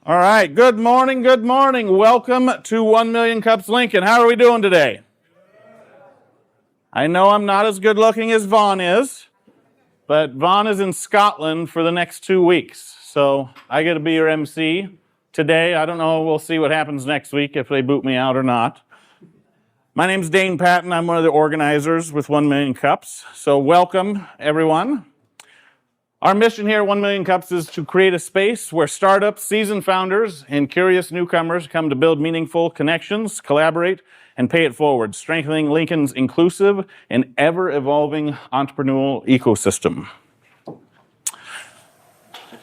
All right, good morning, good morning. Welcome to 1 Million Cups Lincoln. How are we doing today? I know I'm not as good looking as Vaughn is, but Vaughn is in Scotland for the next 2 weeks. So I get to be your MC today. I don't know, we'll see what happens next week if they boot me out or not. My name's Dane Patton. I'm one of the organizers with 1 Million Cups. So welcome, everyone. Our mission here at 1 Million Cups is to create a space where startups, seasoned founders, and curious newcomers come to build meaningful connections, collaborate, and pay it forward, strengthening Lincoln's inclusive and ever-evolving entrepreneurial ecosystem.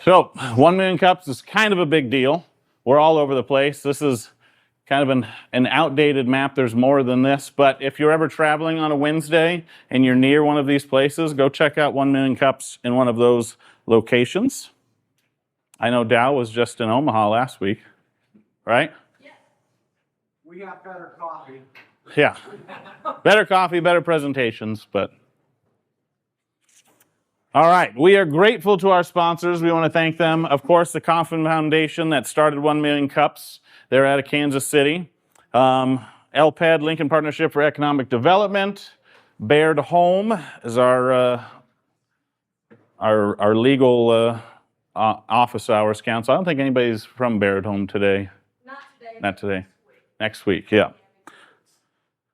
So, 1 Million Cups is kind of a big deal. We're all over the place. This is kind of an outdated map. There's more than this, but if you're ever traveling on a Wednesday and you're near one of these places, go check out 1 Million Cups in one of those locations. I know Dow was just in Omaha last week, right? Yeah. We got better coffee. Yeah. Better coffee, better presentations, but... All right, we are grateful to our sponsors. We want to thank them. Of course, the Coffin Foundation that started 1 Million Cups. They're out of Kansas City. LPED, Lincoln Partnership for Economic Development. Baird Home is our legal office hours council. I don't think anybody's from Baird Home today. Not today. Next week, yeah.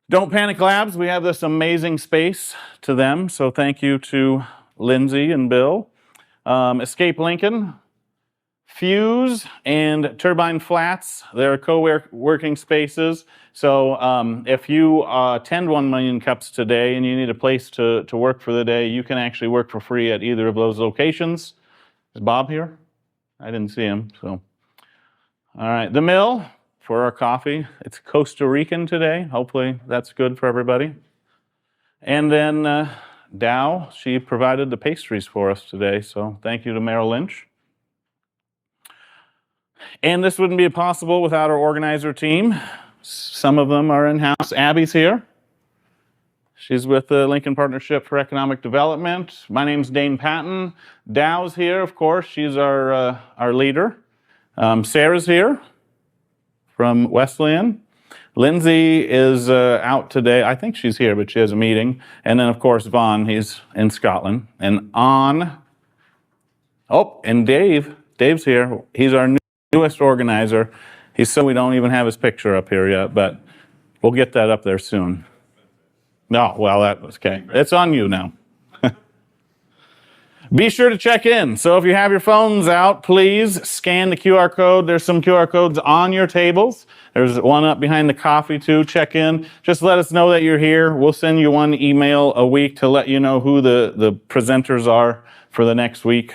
Don't Panic Labs, we have this amazing space to them, so thank you to Lindsay and Bill. Escape Lincoln. Fuse and Turbine Flats, they're co-working spaces. So if you attend 1 Million Cups today and you need a place to work for the day, you can actually work for free at either of those locations. Is Bob here? I didn't see him, so. All right, The Mill for our coffee. It's Costa Rican today. Hopefully that's good for everybody. And then Dow, she provided the pastries for us today, so thank you to Merrill Lynch. And this wouldn't be possible without our organizer team. Some of them are in-house. Abby's here. She's with the Lincoln Partnership for Economic Development. My name's Dane Patton. Dow's here, of course. She's our leader. Sarah's here from Wesleyan. Lindsay is out today. I think she's here, but she has a meeting. And then, of course, Vaughn, he's in Scotland. And and Dave's here. He's our newest organizer. So we don't even have his picture up here yet, but we'll get that up there soon. No, well, that was okay. It's on you now. Be sure to check in. So if you have your phones out, please scan the QR code. There's some QR codes on your tables. There's one up behind the coffee too. Check in. Just let us know that you're here. We'll send you one email a week to let you know who the presenters are for the next week.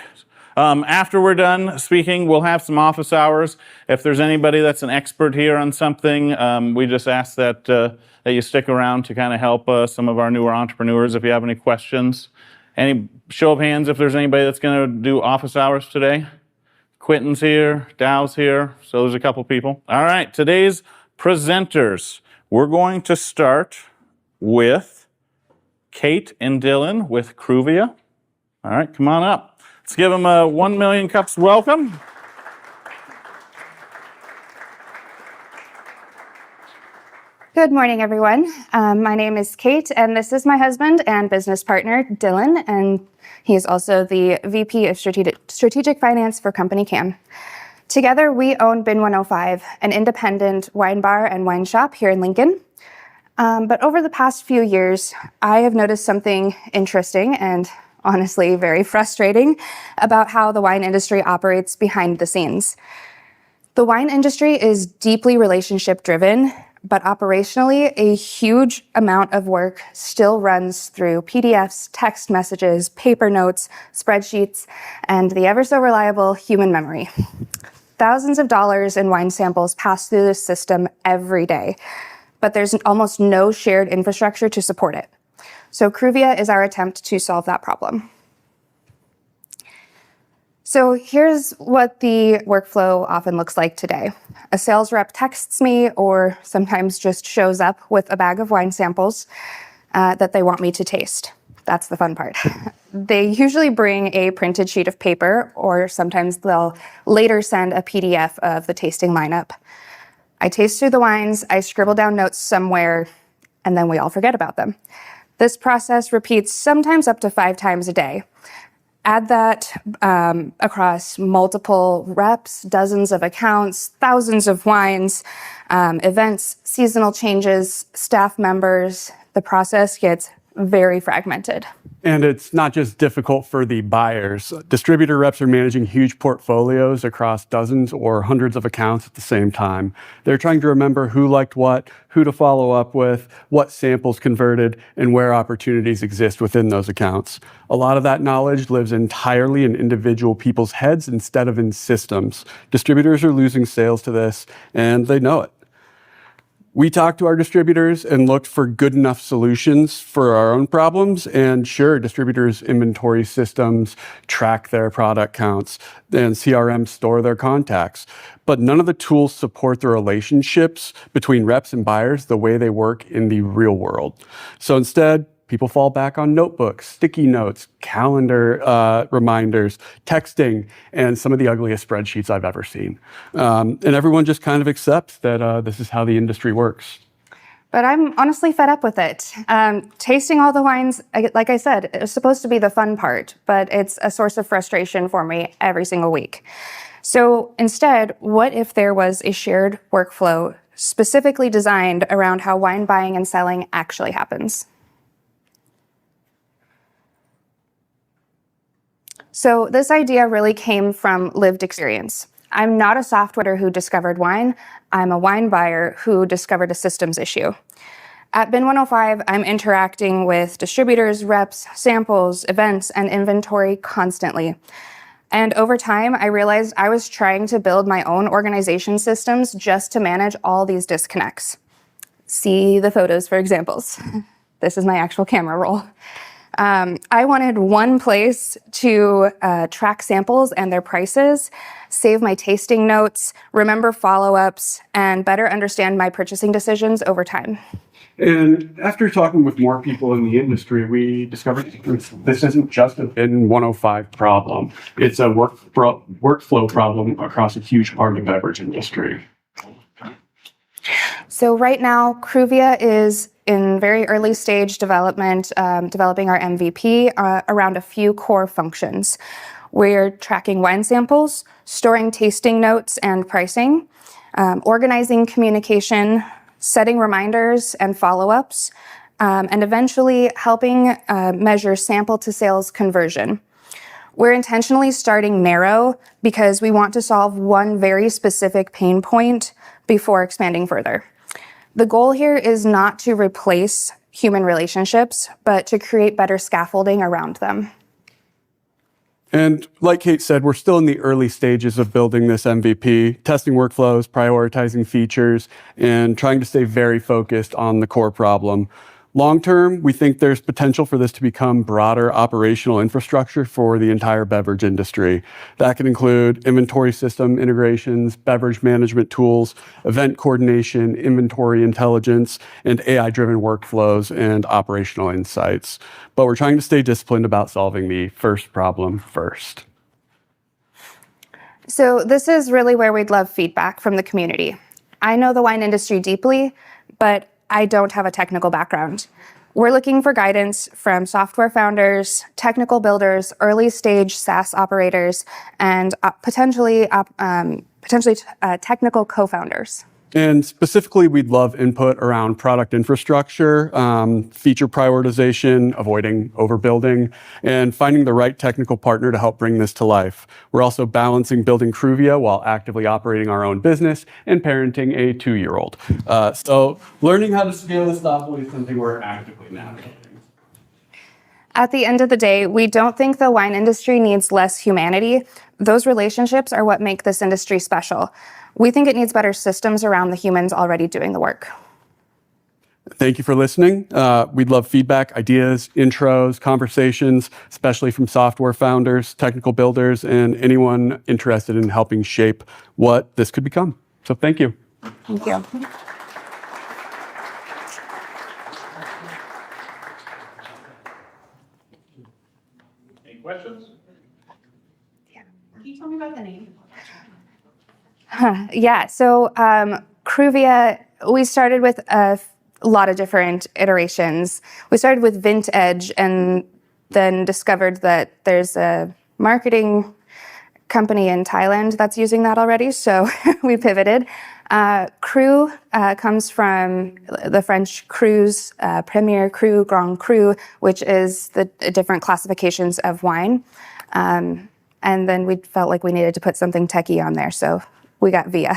After we're done speaking, we'll have some office hours. If there's anybody that's an expert here on something, we just ask that you stick around to kind of help some of our newer entrepreneurs if you have any questions. Any show of hands if there's anybody that's going to do office hours today? Quentin's here, Dow's here, so there's a couple people. All right, today's presenters. We're going to start with Kate and Dylan with Cruvia. All right, come on up. Let's give them a 1 Million Cups welcome. Good morning, everyone. My name is Kate, and this is my husband and business partner, Dylan, and he is also the VP of Strategic Finance for Company Cam. Together, we own Bin 105, an independent wine bar and wine shop here in Lincoln. But over the past few years, I have noticed something interesting and honestly very frustrating about how the wine industry operates behind the scenes. The wine industry is deeply relationship-driven, but operationally, a huge amount of work still runs through PDFs, text messages, paper notes, spreadsheets, and the ever-so-reliable human memory. Thousands of dollars in wine samples pass through this system every day, but there's almost no shared infrastructure to support it. So Cruvia is our attempt to solve that problem. So here's what the workflow often looks like today. A sales rep texts me or sometimes just shows up with a bag of wine samples that they want me to taste. That's the fun part. They usually bring a printed sheet of paper, or sometimes they'll later send a PDF of the tasting lineup. I taste through the wines, I scribble down notes somewhere, and then we all forget about them. This process repeats sometimes up to 5 times a day. Add that across multiple reps, dozens of accounts, thousands of wines, events, seasonal changes, staff members. The process gets very fragmented. And it's not just difficult for the buyers. Distributor reps are managing huge portfolios across dozens or hundreds of accounts at the same time. They're trying to remember who liked what, who to follow up with, what samples converted, and where opportunities exist within those accounts. A lot of that knowledge lives entirely in individual people's heads instead of in systems. Distributors are losing sales to this, and they know it. We talked to our distributors and looked for good enough solutions for our own problems. And sure, distributors' inventory systems track their product counts and CRM store their contacts. But none of the tools support the relationships between reps and buyers the way they work in the real world. So instead, people fall back on notebooks, sticky notes, calendar reminders, texting, and some of the ugliest spreadsheets I've ever seen. And everyone just kind of accepts that this is how the industry works. But I'm honestly fed up with it. Tasting all the wines, like I said, it's supposed to be the fun part, but it's a source of frustration for me every single week. So instead, what if there was a shared workflow specifically designed around how wine buying and selling actually happens? So this idea really came from lived experience. I'm not a software who discovered wine. I'm a wine buyer who discovered a systems issue. At Bin 105, I'm interacting with distributors, reps, samples, events, and inventory constantly. And over time, I realized I was trying to build my own organization systems just to manage all these disconnects. See the photos for examples. This is my actual camera roll. I wanted one place to track samples and their prices, save my tasting notes, remember follow-ups, and better understand my purchasing decisions over time. And after talking with more people in the industry, we discovered this isn't just a Bin 105 problem. It's a workflow problem across a huge part of the beverage industry. So right now, Cruvia is in very early stage development, developing our MVP around a few core functions. We're tracking wine samples, storing tasting notes and pricing, organizing communication, setting reminders and follow-ups, and eventually helping measure sample to sales conversion. We're intentionally starting narrow because we want to solve one very specific pain point before expanding further. The goal here is not to replace human relationships, but to create better scaffolding around them. And like Kate said, we're still in the early stages of building this MVP, testing workflows, prioritizing features, and trying to stay very focused on the core problem. Long term, we think there's potential for this to become broader operational infrastructure for the entire beverage industry. That can include inventory system integrations, beverage management tools, event coordination, inventory intelligence, and AI-driven workflows and operational insights. But we're trying to stay disciplined about solving the first problem first. So this is really where we'd love feedback from the community. I know the wine industry deeply, but I don't have a technical background. We're looking for guidance from software founders, technical builders, early stage SaaS operators, and potentially technical co-founders. And specifically, we'd love input around product infrastructure, feature prioritization, avoiding overbuilding, and finding the right technical partner to help bring this to life. We're also balancing building Cruvia while actively operating our own business and parenting a 2-year-old. So learning how to scale this thoughtfully is something we're actively navigating. At the end of the day, we don't think the wine industry needs less humanity. Those relationships are what make this industry special. We think it needs better systems around the humans already doing the work. Thank you for listening. We'd love feedback, ideas, intros, conversations, especially from software founders, technical builders, and anyone interested in helping shape what this could become. So thank you. Thank you. Yeah, so Cruvia, we started with a lot of different iterations. We started with Vintage and then discovered that there's a marketing company in Thailand that's using that already, so we pivoted. Cru comes from the French Crus, Premier Cru, Grand Cru, which is the different classifications of wine. And then we felt like we needed to put something techie on there, so we got Via.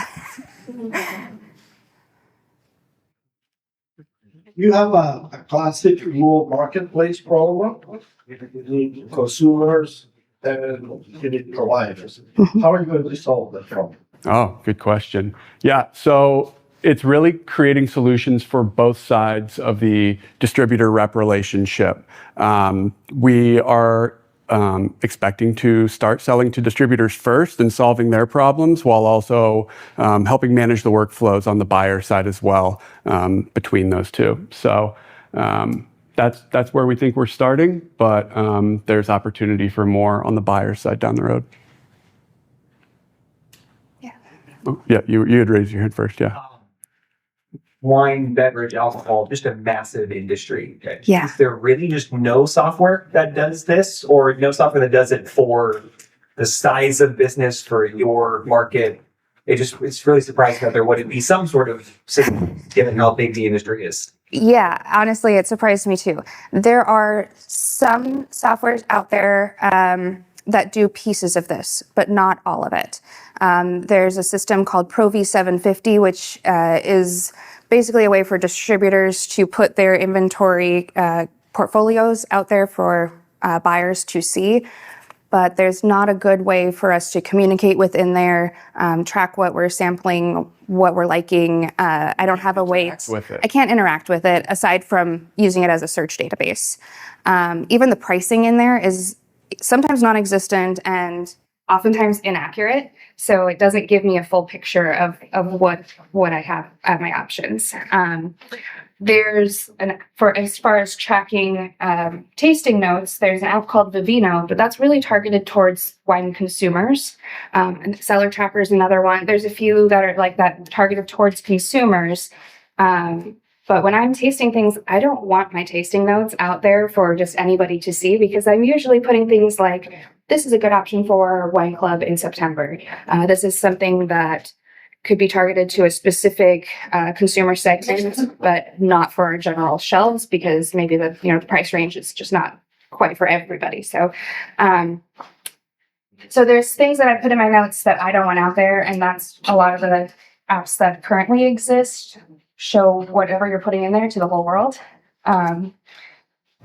You have a classic rural marketplace problem. You need consumers and you need providers. How are you going to solve that problem? Oh, good question. Yeah, so it's really creating solutions for both sides of the distributor rep relationship. We are expecting to start selling to distributors first and solving their problems while also helping manage the workflows on the buyer side as well between those two. So that's where we think we're starting, but there's opportunity for more on the buyer side down the road. Yeah. Oh, yeah, you had raised your hand first, yeah. Wine, beverage, alcohol, just a massive industry. Yeah. Is there really just no software that does this, or no software that does it for the size of business for your market? It's really surprising that there wouldn't be some sort of system given how big the industry is. Yeah, honestly, it surprised me too. There are some softwares out there that do pieces of this, but not all of it. There's a system called Pro V750, which is basically a way for distributors to put their inventory portfolios out there for buyers to see. But there's not a good way for us to communicate within there, track what we're sampling, what we're liking. I don't have a way. I can't interact with it aside from using it as a search database. Even the pricing in there is sometimes non-existent and oftentimes inaccurate. So it doesn't give me a full picture of what I have at my options. There's as far as tracking tasting notes, there's an app called Vivino, but that's really targeted towards wine consumers. And Seller Tracker is another one. There's a few that are like that targeted towards consumers. But when I'm tasting things, I don't want my tasting notes out there for just anybody to see, because I'm usually putting things like, this is a good option for wine club in September. This is something that could be targeted to a specific consumer segment, but not for our general shelves, because maybe the price range is just not quite for everybody. So so there's things that I put in my notes that I don't want out there, and that's a lot of the apps that currently exist show whatever you're putting in there to the whole world. And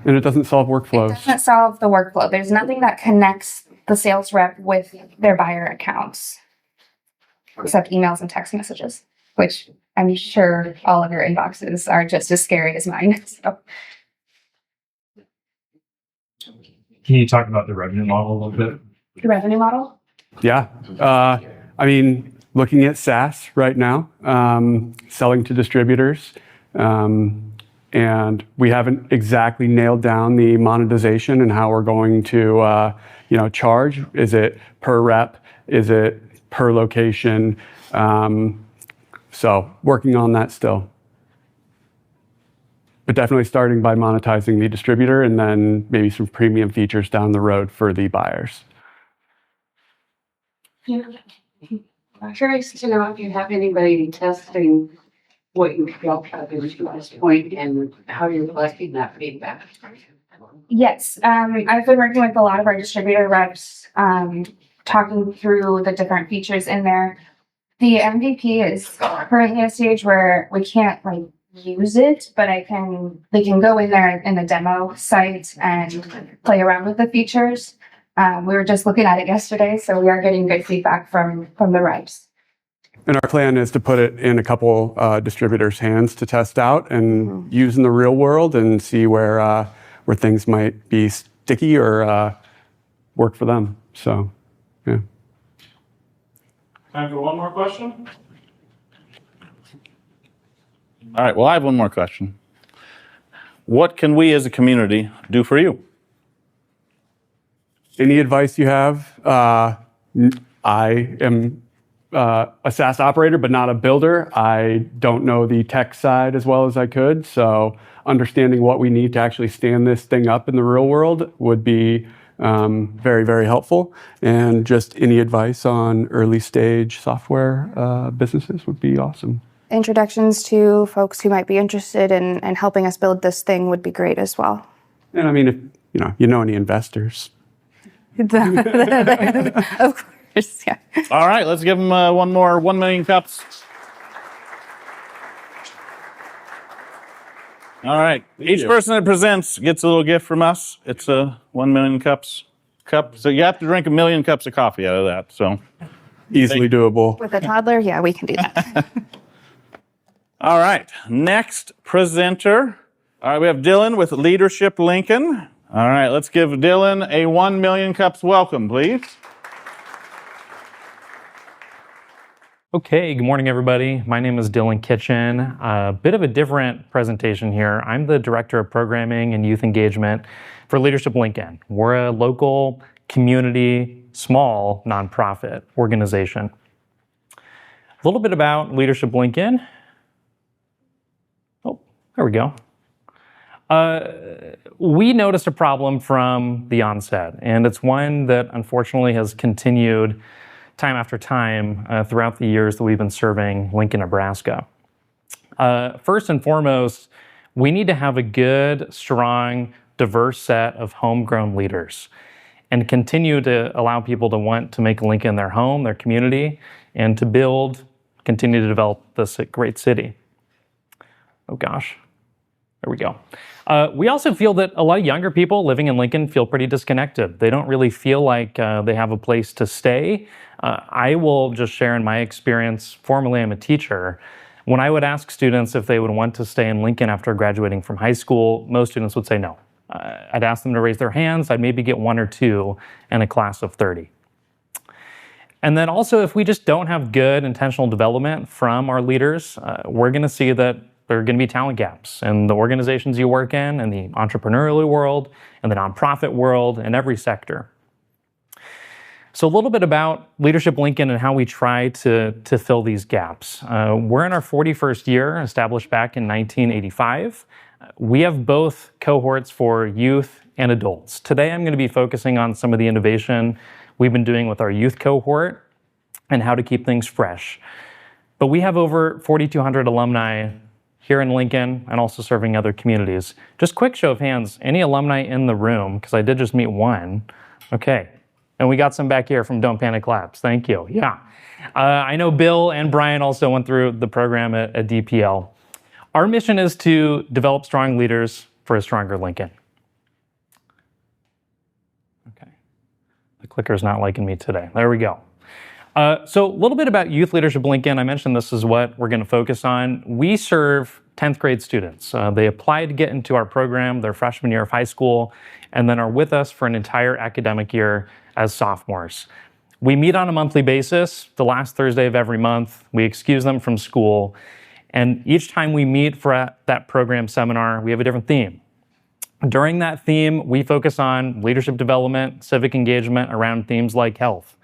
it doesn't solve workflows. It doesn't solve the workflow. There's nothing that connects the sales rep with their buyer accounts, except emails and text messages, which I'm sure all of your inboxes are just as scary as mine. So. Can you talk about the revenue model a little bit? The revenue model? Yeah. I mean, looking at SaaS right now, selling to distributors, and we haven't exactly nailed down the monetization and how we're going to, charge. Is it per rep? Is it per location? So working on that still. But definitely starting by monetizing the distributor and then maybe some premium features down the road for the buyers. Yeah. I'm curious to know if you have anybody testing what you've built up to this point and how you're collecting that feedback. Yes. I've been working with a lot of our distributor reps, talking through the different features in there. The MVP is currently at a stage where we can't use it, but they can go in there in the demo site and play around with the features. We were just looking at it yesterday, so we are getting good feedback from the reps. And our plan is to put it in a couple distributors' hands to test out and use in the real world and see where things might be sticky or work for them. So, yeah. Time for one more question? All right, well, I have one more question. What can we as a community do for you? Any advice you have? I am a SaaS operator, but not a builder. I don't know the tech side as well as I could. So understanding what we need to actually stand this thing up in the real world would be very, very helpful. And just any advice on early stage software businesses would be awesome. Introductions to folks who might be interested in helping us build this thing would be great as well. And I mean, if you know any investors. Of course, yeah. All right, let's give them one more 1 million cups. All right, each person that presents gets a little gift from us. It's a 1 million cup. So you have to drink 1 million cups of coffee out of that. So Easily doable. With a toddler, yeah, we can do that. all right, next presenter. All right, we have Dylan with Leadership Lincoln. All right, let's give Dylan a 1 million cups welcome, please. Okay, good morning, everybody. My name is Dylan Kitchen. A bit of a different presentation here. I'm the Director of Programming and Youth Engagement for Leadership Lincoln. We're a local, community, small nonprofit organization. A little bit about Leadership Lincoln. Oh, there we go. We noticed a problem from the onset, and it's one that unfortunately has continued time after time throughout the years that we've been serving Lincoln, Nebraska. First and foremost, we need to have a good, strong, diverse set of homegrown leaders and continue to allow people to want to make Lincoln their home, their community, and to continue to develop this great city. Oh gosh, there we go. We also feel that a lot of younger people living in Lincoln feel pretty disconnected. They don't really feel like they have a place to stay. I will just share in my experience, formerly I'm a teacher, when I would ask students if they would want to stay in Lincoln after graduating from high school, most students would say no. I'd ask them to raise their hands, I'd maybe get 1 or 2 in a class of 30. And then also, if we just don't have good intentional development from our leaders, we're gonna see that there are going to be talent gaps in the organizations you work in the entrepreneurial world, and the nonprofit world, in every sector. So a little bit about Leadership Lincoln and how we try to fill these gaps. We're in our 41st year, established back in 1985. We have both cohorts for youth and adults. Today I'm going to be focusing on some of the innovation we've been doing with our youth cohort and how to keep things fresh. But we have over 4,200 alumni here in Lincoln and also serving other communities. Just quick show of hands, any alumni in the room, because I did just meet one. Okay, and we got some back here from Don't Panic Labs, thank you, yeah. I know Bill and Brian also went through the program at DPL. Our mission is to develop strong leaders for a stronger Lincoln. Okay, the clicker's not liking me today, there we go. So a little bit about Youth Leadership Lincoln. I mentioned this is what we're going to focus on. We serve 10th grade students. They apply to get into our program their freshman year of high school and then are with us for an entire academic year as sophomores. We meet on a monthly basis, the last Thursday of every month. We excuse them from school. And each time we meet for that program seminar, we have a different theme. During that theme, we focus on leadership development, civic engagement around themes like health,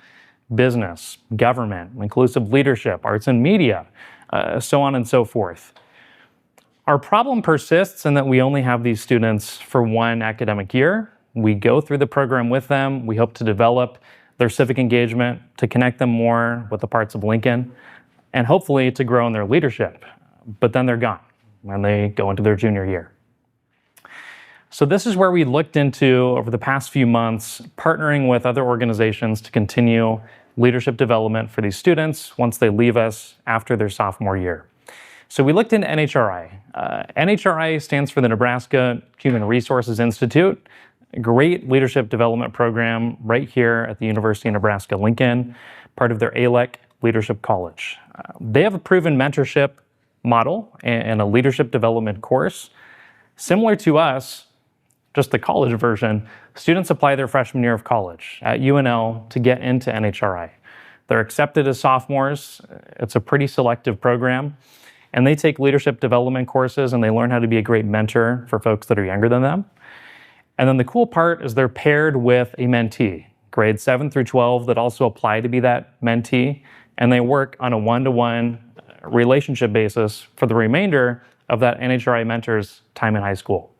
business, government, inclusive leadership, arts and media, so on and so forth. Our problem persists in that we only have these students for one academic year. We go through the program with them. We hope to develop their civic engagement, to connect them more with the parts of Lincoln, and hopefully to grow in their leadership. But then they're gone when they go into their junior year. So this is where we looked into, over the past few months, partnering with other organizations to continue leadership development for these students once they leave us after their sophomore year. So we looked into NHRI. NHRI stands for the Nebraska Human Resources Institute, a great leadership development program right here at the University of Nebraska-Lincoln, part of their ALEC Leadership College. They have a proven mentorship model and a leadership development course. Similar to us, just the college version, students apply their freshman year of college at UNL to get into NHRI. They're accepted as sophomores. It's a pretty selective program. And they take leadership development courses and they learn how to be a great mentor for folks that are younger than them. And then the cool part is they're paired with a mentee, grades 7 through 12, that also apply to be that mentee. and they work on a one-to-one relationship basis for the remainder of that NHRI mentor's time in high school.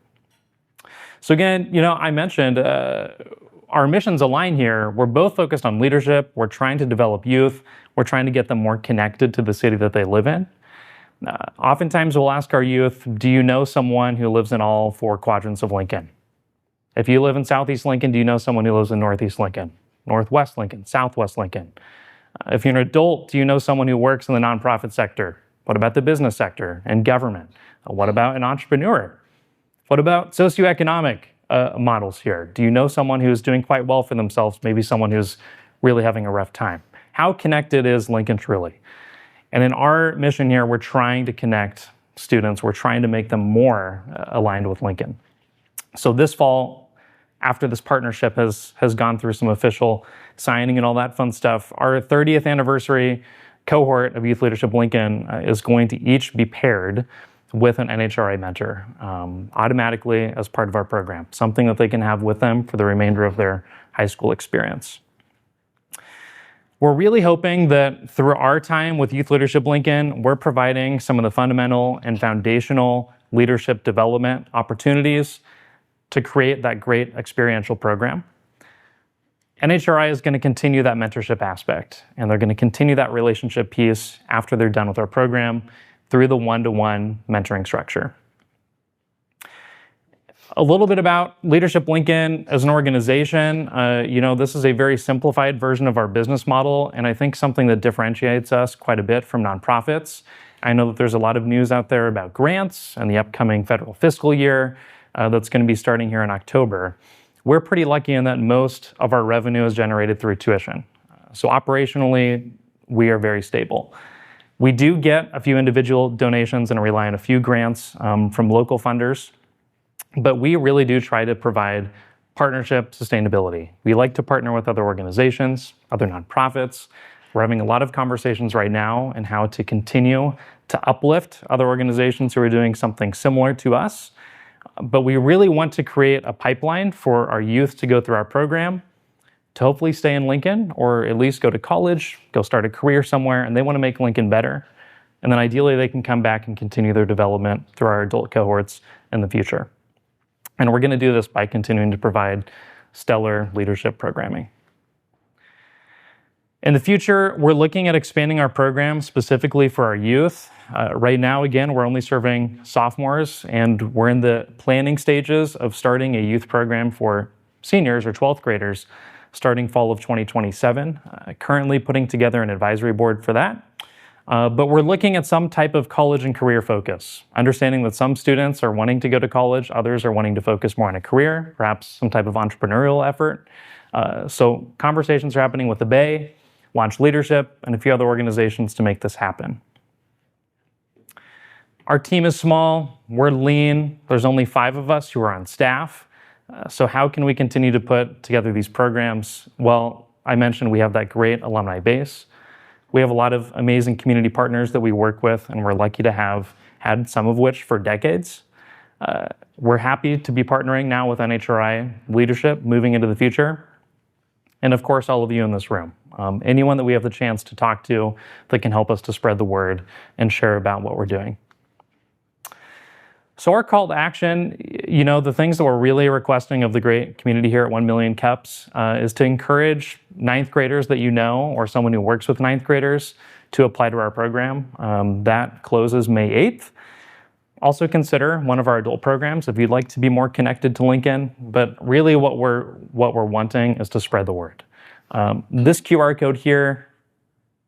So again, I mentioned our missions align here. We're both focused on leadership. We're trying to develop youth. We're trying to get them more connected to the city that they live in. Oftentimes we'll ask our youth, do you know someone who lives in all 4 quadrants of Lincoln? If you live in Southeast Lincoln, do you know someone who lives in Northeast Lincoln, Northwest Lincoln, Southwest Lincoln? If you're an adult, do you know someone who works in the nonprofit sector? What about the business sector and government? What about an entrepreneur? What about socioeconomic models here? Do you know someone who's doing quite well for themselves, maybe someone who's really having a rough time? How connected is Lincoln truly? And in our mission here, we're trying to connect students. We're trying to make them more aligned with Lincoln. So this fall, after this partnership has gone through some official signing and all that fun stuff, our 30th anniversary cohort of Youth Leadership Lincoln is going to each be paired with an NHRI mentor automatically as part of our program, something that they can have with them for the remainder of their high school experience. We're really hoping that through our time with Youth Leadership Lincoln, we're providing some of the fundamental and foundational leadership development opportunities to create that great experiential program. NHRI is going to continue that mentorship aspect, and they're going to continue that relationship piece after they're done with our program through the one-to-one mentoring structure. A little bit about Leadership Lincoln as an organization. This is a very simplified version of our business model, and I think something that differentiates us quite a bit from nonprofits. I know that there's a lot of news out there about grants and the upcoming federal fiscal year that's going to be starting here in October. We're pretty lucky in that most of our revenue is generated through tuition. So operationally, we are very stable. We do get a few individual donations and rely on a few grants from local funders. But we really do try to provide partnership sustainability. We like to partner with other organizations, other nonprofits. We're having a lot of conversations right now on how to continue to uplift other organizations who are doing something similar to us. But we really want to create a pipeline for our youth to go through our program, to hopefully stay in Lincoln, or at least go to college, go start a career somewhere, and they want to make Lincoln better. And then ideally, they can come back and continue their development through our adult cohorts in the future. And we're going to do this by continuing to provide stellar leadership programming. In the future, we're looking at expanding our program specifically for our youth. Right now, again, we're only serving sophomores, and we're in the planning stages of starting a youth program for seniors or 12th graders starting fall of 2027. Currently putting together an advisory board for that. But we're looking at some type of college and career focus, understanding that some students are wanting to go to college, others are wanting to focus more on a career, perhaps some type of entrepreneurial effort. So conversations are happening with the Bay, Launch Leadership, and a few other organizations to make this happen. Our team is small, we're lean, there's only 5 of us who are on staff. So how can we continue to put together these programs? Well, I mentioned we have that great alumni base. We have a lot of amazing community partners that we work with, and we're lucky to have had some of which for decades. We're happy to be partnering now with NHRI leadership moving into the future. And of course, all of you in this room. Anyone that we have the chance to talk to that can help us to spread the word and share about what we're doing. So our call to action, the things that we're really requesting of the great community here at 1 Million Cups is to encourage 9th graders that you know or someone who works with 9th graders to apply to our program. That closes May 8th. Also consider one of our adult programs if you'd like to be more connected to Lincoln, but really what we're wanting is to spread the word. This QR code here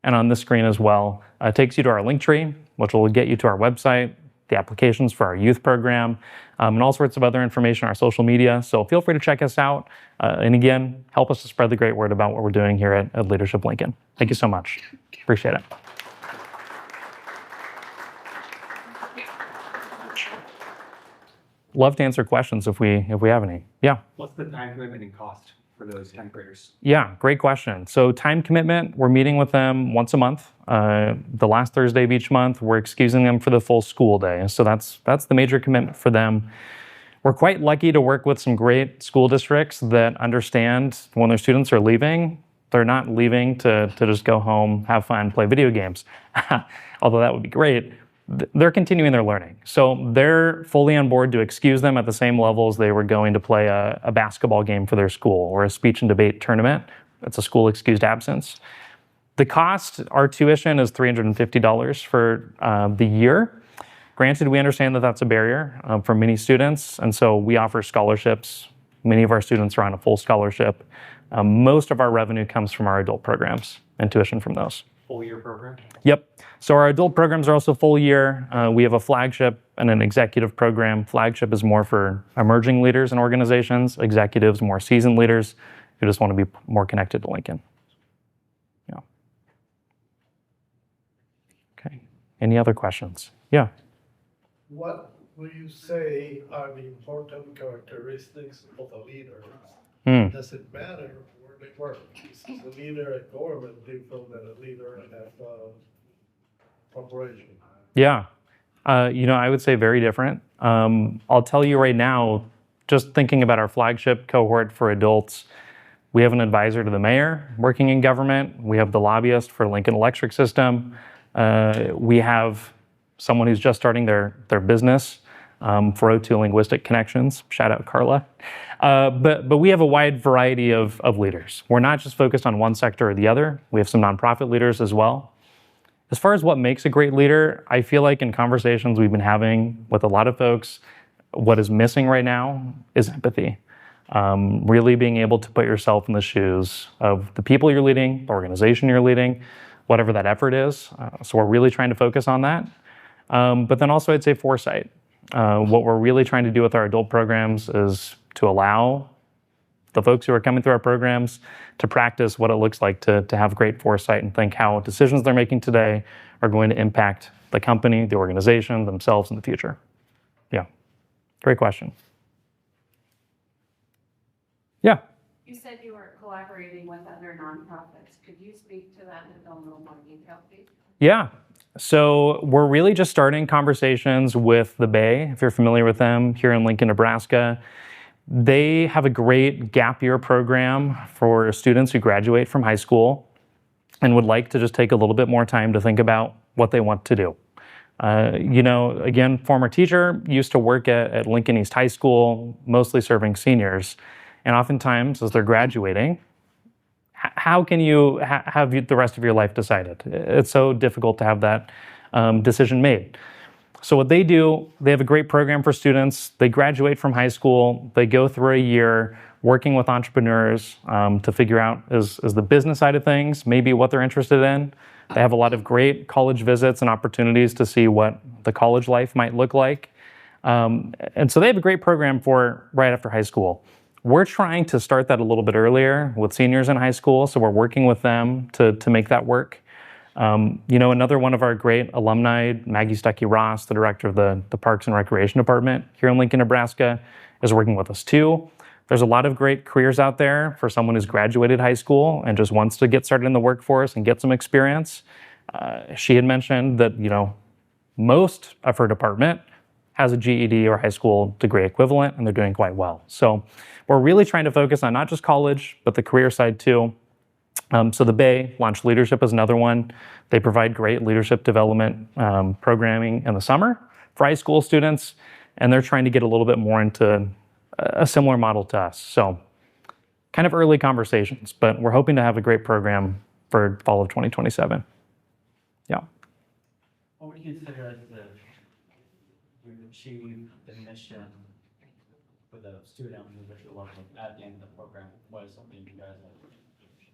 and on this screen as well takes you to our link tree, which will get you to our website, the applications for our youth program, and all sorts of other information on our social media. So feel free to check us out. And again, help us to spread the great word about what we're doing here at Leadership Lincoln. Thank you so much. Appreciate it. Love to answer questions if we have any. Yeah. What's the time commitment and cost for those 10th graders? Yeah, great question. So time commitment, we're meeting with them once a month. The last Thursday of each month, we're excusing them for the full school day. So that's the major commitment for them. We're quite lucky to work with some great school districts that understand when their students are leaving, They're not leaving to just go home, have fun, play video games. Although that would be great. They're continuing their learning. So they're fully on board to excuse them at the same levels they were going to play a basketball game for their school or a speech and debate tournament. It's a school excused absence. The cost, our tuition is $350 for the year. Granted, we understand that that's a barrier for many students, and so we offer scholarships. Many of our students are on a full scholarship. Most of our revenue comes from our adult programs and tuition from those. Full year program? Yep. So our adult programs are also full year. We have a flagship and an executive program. Flagship is more for emerging leaders and organizations. Executives, more seasoned leaders who just want to be more connected to Lincoln. Yeah. Okay. Any other questions? Yeah. What would you say are the important characteristics of a leader? Does it matter where they work? Is a leader at government different than a leader at a corporation? Yeah. I would say very different. I'll tell you right now, just thinking about our flagship cohort for adults, we have an advisor to the mayor working in government. We have the lobbyist for Lincoln Electric System. We have someone who's just starting their business for O2 Linguistic Connections. Shout out Carla. But we have a wide variety of leaders. We're not just focused on one sector or the other. We have some nonprofit leaders as well. As far as what makes a great leader, I feel like in conversations we've been having with a lot of folks, what is missing right now is empathy. Really being able to put yourself in the shoes of the people you're leading, the organization you're leading, whatever that effort is. So we're really trying to focus on that. But then also I'd say foresight. What we're really trying to do with our adult programs is to allow the folks who are coming through our programs to practice what it looks like to have great foresight and think how decisions they're making today are going to impact the company, the organization, themselves in the future. Yeah, great question. Yeah. You said you were collaborating with other nonprofits. Could you speak to that in a little more detail, please? Yeah. So we're really just starting conversations with the Bay, if you're familiar with them, here in Lincoln, Nebraska. They have a great gap year program for students who graduate from high school and would like to just take a little bit more time to think about what they want to do. Again, former teacher, used to work at Lincoln East High School, mostly serving seniors. And oftentimes, as they're graduating, how can you have the rest of your life decided? It's so difficult to have that decision made. So what they do, they have a great program for students. They graduate from high school. They go through a year working with entrepreneurs to figure out is the business side of things, maybe what they're interested in. They have a lot of great college visits and opportunities to see what the college life might look like. And so they have a great program for right after high school. We're trying to start that a little bit earlier with seniors in high school, so we're working with them to make that work. Another one of our great alumni, Maggie Stuckey-Ross, the director of the Parks and Recreation Department here in Lincoln, Nebraska, is working with us too. There's a lot of great careers out there for someone who's graduated high school and just wants to get started in the workforce and get some experience. She had mentioned that, most of her department has a GED or high school degree equivalent, and they're doing quite well. So we're really trying to focus on not just college, but the career side too. So the Bay, Launch Leadership is another one. They provide great leadership development programming in the summer for high school students, and they're trying to get a little bit more into a similar model to us. So kind of early conversations, but we're hoping to have a great program for fall of 2027. Yeah. What would you consider as you achieve the mission with a student on the individual level at the end of the program? What is something you guys have?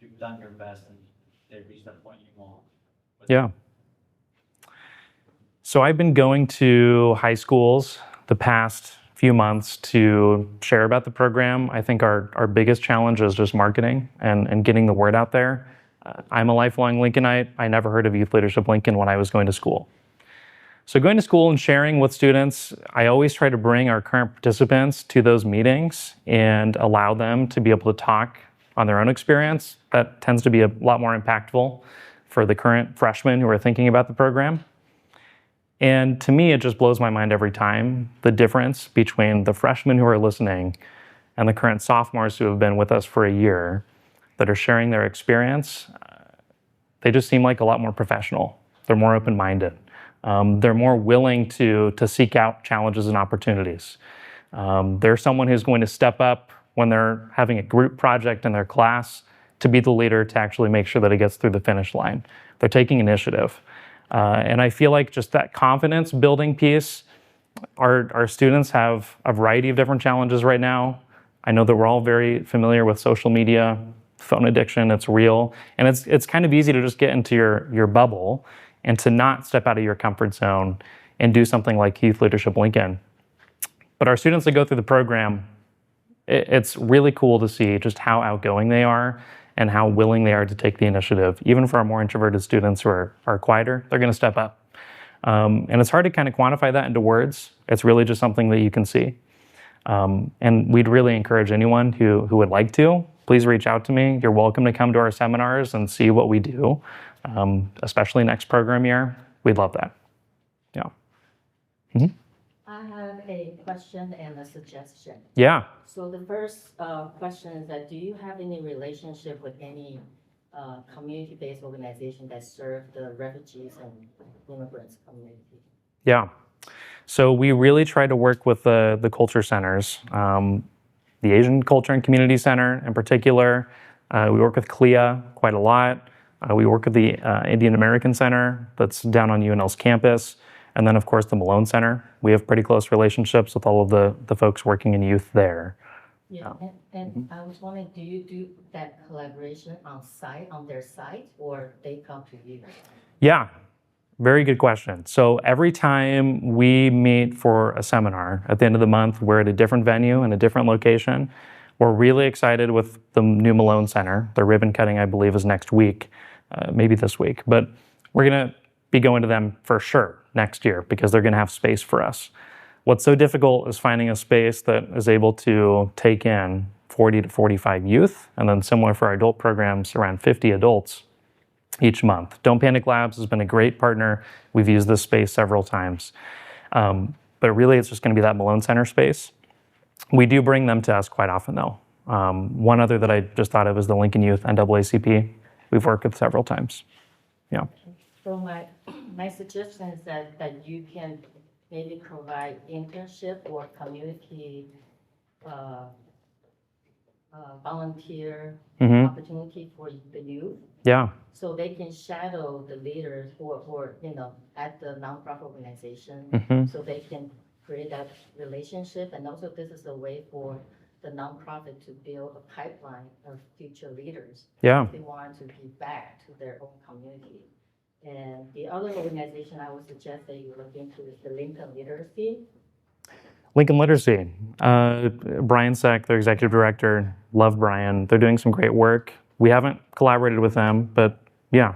You've done your best and they've reached that point you want? Yeah. So I've been going to high schools the past few months to share about the program. I think our biggest challenge is just marketing and getting the word out there. I'm a lifelong Lincolnite. I never heard of Youth Leadership Lincoln when I was going to school. So going to school and sharing with students, I always try to bring our current participants to those meetings and allow them to be able to talk on their own experience. That tends to be a lot more impactful for the current freshmen who are thinking about the program. And to me, it just blows my mind every time, the difference between the freshmen who are listening and the current sophomores who have been with us for a year. that are sharing their experience, they just seem like a lot more professional. They're more open-minded. They're more willing to seek out challenges and opportunities. They're someone who's going to step up when they're having a group project in their class to be the leader to actually make sure that it gets through the finish line. They're taking initiative. And I feel like just that confidence building piece, our students have a variety of different challenges right now. I know that we're all very familiar with social media, phone addiction, it's real. And it's kind of easy to just get into your bubble and to not step out of your comfort zone and do something like Youth Leadership Lincoln. But our students that go through the program, it's really cool to see just how outgoing they are and how willing they are to take the initiative. Even for our more introverted students who are quieter, they're gonna step up. And it's hard to kind of quantify that into words. It's really just something that you can see. And we'd really encourage anyone who would like to, please reach out to me. You're welcome to come to our seminars and see what we do, especially next program year. We'd love that. Yeah. Mm-hmm. I have a question and a suggestion. Yeah. So the first question is that do you have any relationship with any community-based organization that serve the refugees and immigrants community? Yeah. So we really try to work with the culture centers, the Asian Culture and Community Center in particular. We work with CLIA quite a lot. We work with the Indian American Center that's down on UNL's campus. And then, of course, the Malone Center. We have pretty close relationships with all of the folks working in youth there. Yeah, and I was wondering, do you do that collaboration on their site, or they come to you? Yeah, very good question. So every time we meet for a seminar at the end of the month, we're at a different venue in a different location. We're really excited with the new Malone Center. The ribbon cutting, I believe, is next week, maybe this week. But we're going to be going to them for sure next year because they're going to have space for us. What's so difficult is finding a space that is able to take in 40 to 45 youth, and then similar for our adult programs, around 50 adults each month. Don't Panic Labs has been a great partner. We've used this space several times. But really, it's just going to be that Malone Center space. We do bring them to us quite often, though. One other that I just thought of is the Lincoln Youth NAACP. We've worked with several times. Yeah. So my suggestion is that you can maybe provide internship or community volunteer opportunity for the youth. Yeah. So they can shadow the leaders or at the nonprofit organization. So they can create that relationship. And also this is a way for the nonprofit to build a pipeline of future leaders. Yeah. If they want to give back to their own community. And the other organization I would suggest that you look into is the Lincoln Literacy. Lincoln Literacy. Brian Seck, their executive director, love Brian. They're doing some great work. We haven't collaborated with them, but yeah.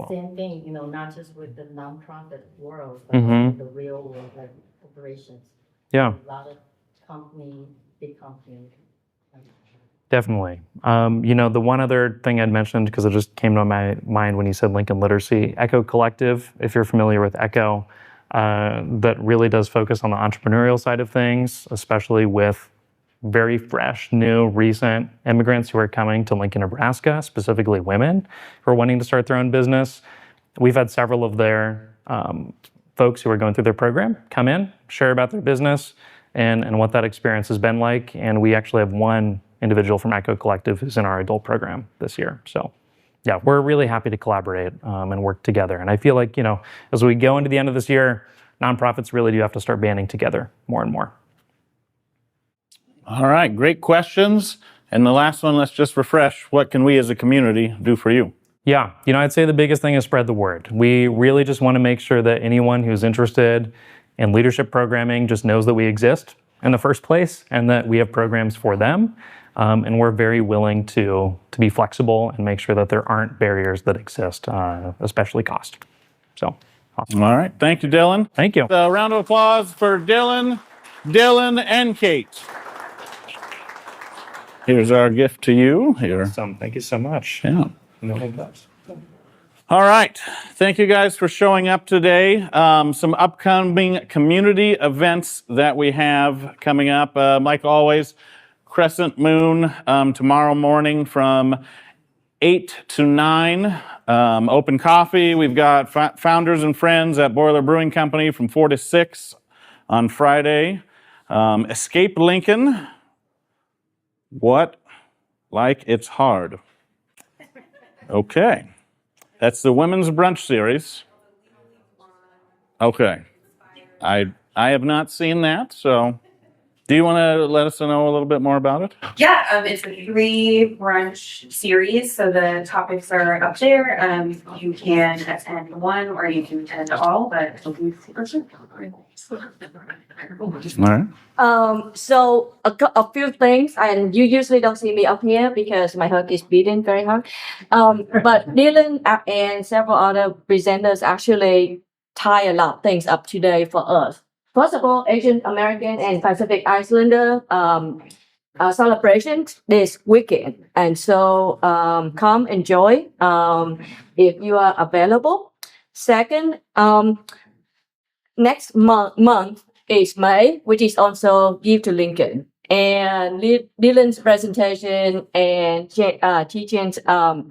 Same thing, not just with the nonprofit world, but also the real world, like corporations. Yeah. A lot of big companies. Definitely. The one other thing I'd mentioned, because it just came to my mind when you said Lincoln Literacy, Echo Collective, if you're familiar with Echo, that really does focus on the entrepreneurial side of things, especially with very fresh, new, recent immigrants who are coming to Lincoln, Nebraska, specifically women who are wanting to start their own business. We've had several of their folks who are going through their program come in, share about their business and what that experience has been like. And we actually have one individual from Echo Collective who's in our adult program this year. So yeah, we're really happy to collaborate and work together. And I feel like, as we go into the end of this year, nonprofits really do have to start banding together more and more. All right, great questions. And the last one, let's just refresh. What can we as a community do for you? Yeah, I'd say the biggest thing is spread the word. We really just want to make sure that anyone who's interested in leadership programming just knows that we exist in the first place and that we have programs for them. And we're very willing to be flexible and make sure that there aren't barriers that exist, especially cost. So, awesome. All right. Thank you, Dylan. Thank you. A round of applause for Dylan, and Kate. Here's our gift to you. Here. Thank you so much. Yeah. No thanks. All right. Thank you guys for showing up today. Some upcoming community events that we have coming up. Like always, Crescent Moon tomorrow morning from 8 to 9. Open coffee. We've got founders and friends at Boiler Brewing Company from 4 to 6 on Friday. Escape Lincoln. What? Like it's hard. Okay. That's the women's brunch series. Okay. I have not seen that, so do you want to let us know a little bit more about it? Yeah, it's a 3 brunch series, so the topics are up there. You can attend one or you can attend all, but it'll be super simple. All right. So a few things, and you usually don't see me up here because my heart is beating very hard. But Dylan and several other presenters actually tie a lot of things up today for us. First of all, Asian American and Pacific Islander celebration this weekend, and so come enjoy if you are available. Second, next month is May, which is also Give to Lincoln. And Dylan's presentation and teaching's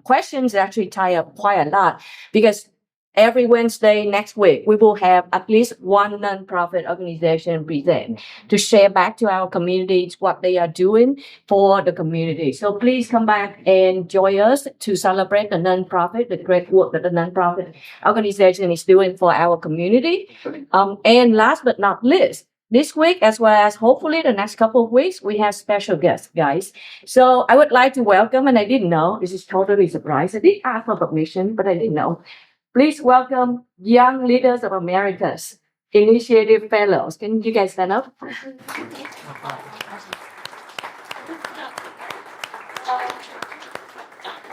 questions actually tie up quite a lot because every Wednesday next week, we will have at least one nonprofit organization present to share back to our communities what they are doing for the community. So please come back and join us to celebrate the nonprofit, the great work that the nonprofit organization is doing for our community. And last but not least, this week, as well as hopefully the next couple of weeks, we have special guests, guys. So I would like to welcome, and I didn't know, this is totally surprise. I did ask for permission, but I didn't know. Please welcome Young Leaders of America's Initiative Fellows. Can you guys stand up?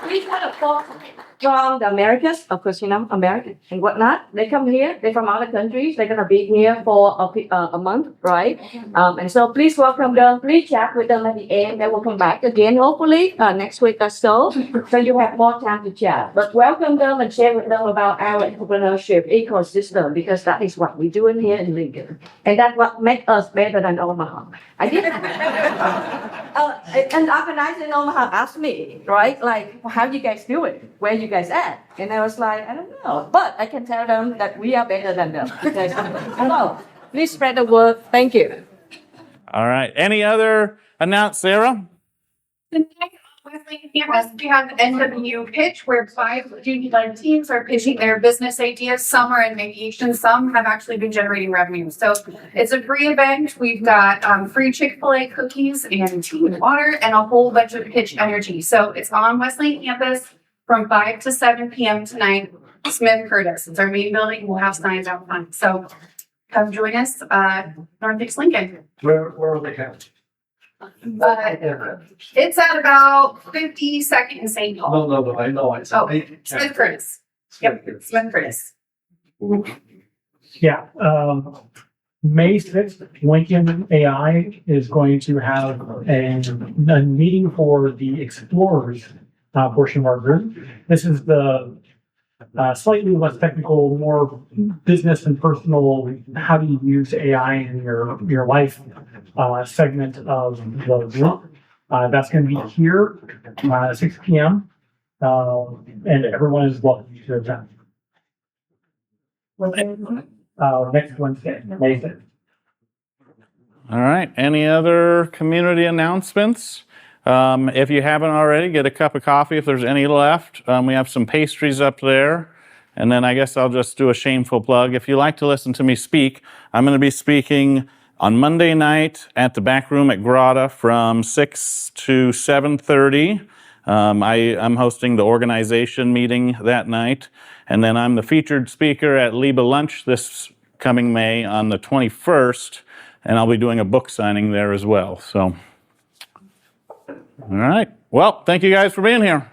We've had a talk from the Americas, of course, you know, American and whatnot. They come here, they're from other countries. They're going to be here for a month, right? And so please welcome them. Please chat with them at the end. They will come back again, hopefully, next week or so. So you have more time to chat. But welcome them and share with them about our entrepreneurship ecosystem, because that is what we're doing here in Lincoln. And that's what makes us better than Omaha. I did. An organizer in Omaha asked me, right, like, how you guys do it? Where you guys at? And I was like, I don't know. But I can tell them that we are better than them. So please spread the word. Thank you. All right. Any other Sarah? The next Wesleyan campus, we have the NW pitch where 5 student-led teams are pitching their business ideas. Some are in vacation, some have actually been generating revenue. So it's a free event. We've got free Chick-fil-A cookies and tea and water and a whole bunch of pitch energy. So it's on Wesleyan campus from 5 to 7 p.m. tonight. Smith Curtis. It's our main building. We'll have signs out front. So come join us, Northeast Lincoln. Where are they at? It's at about 52nd and St. Paul. No, I know. Smith Curtis. Yep, Smith Curtis. Yeah, May 6th, Lincoln AI is going to have a meeting for the explorers portion of our group. This is the slightly less technical, more business and personal, how do you use AI in your life segment of the group. That's going to be here at 6 p.m. And everyone is welcome to attend. Next Wednesday, May 6th. All right. Any other community announcements? If you haven't already, get a cup of coffee if there's any left. We have some pastries up there. And then I guess I'll just do a shameful plug. If you like to listen to me speak, I'm going to be speaking on Monday night at the back room at Grotto from 6 to 7:30. I'm hosting the organization meeting that night. And then I'm the featured speaker at Liba Lunch this coming May on the 21st. And I'll be doing a book signing there as well. So, all right. Well, thank you guys for being here.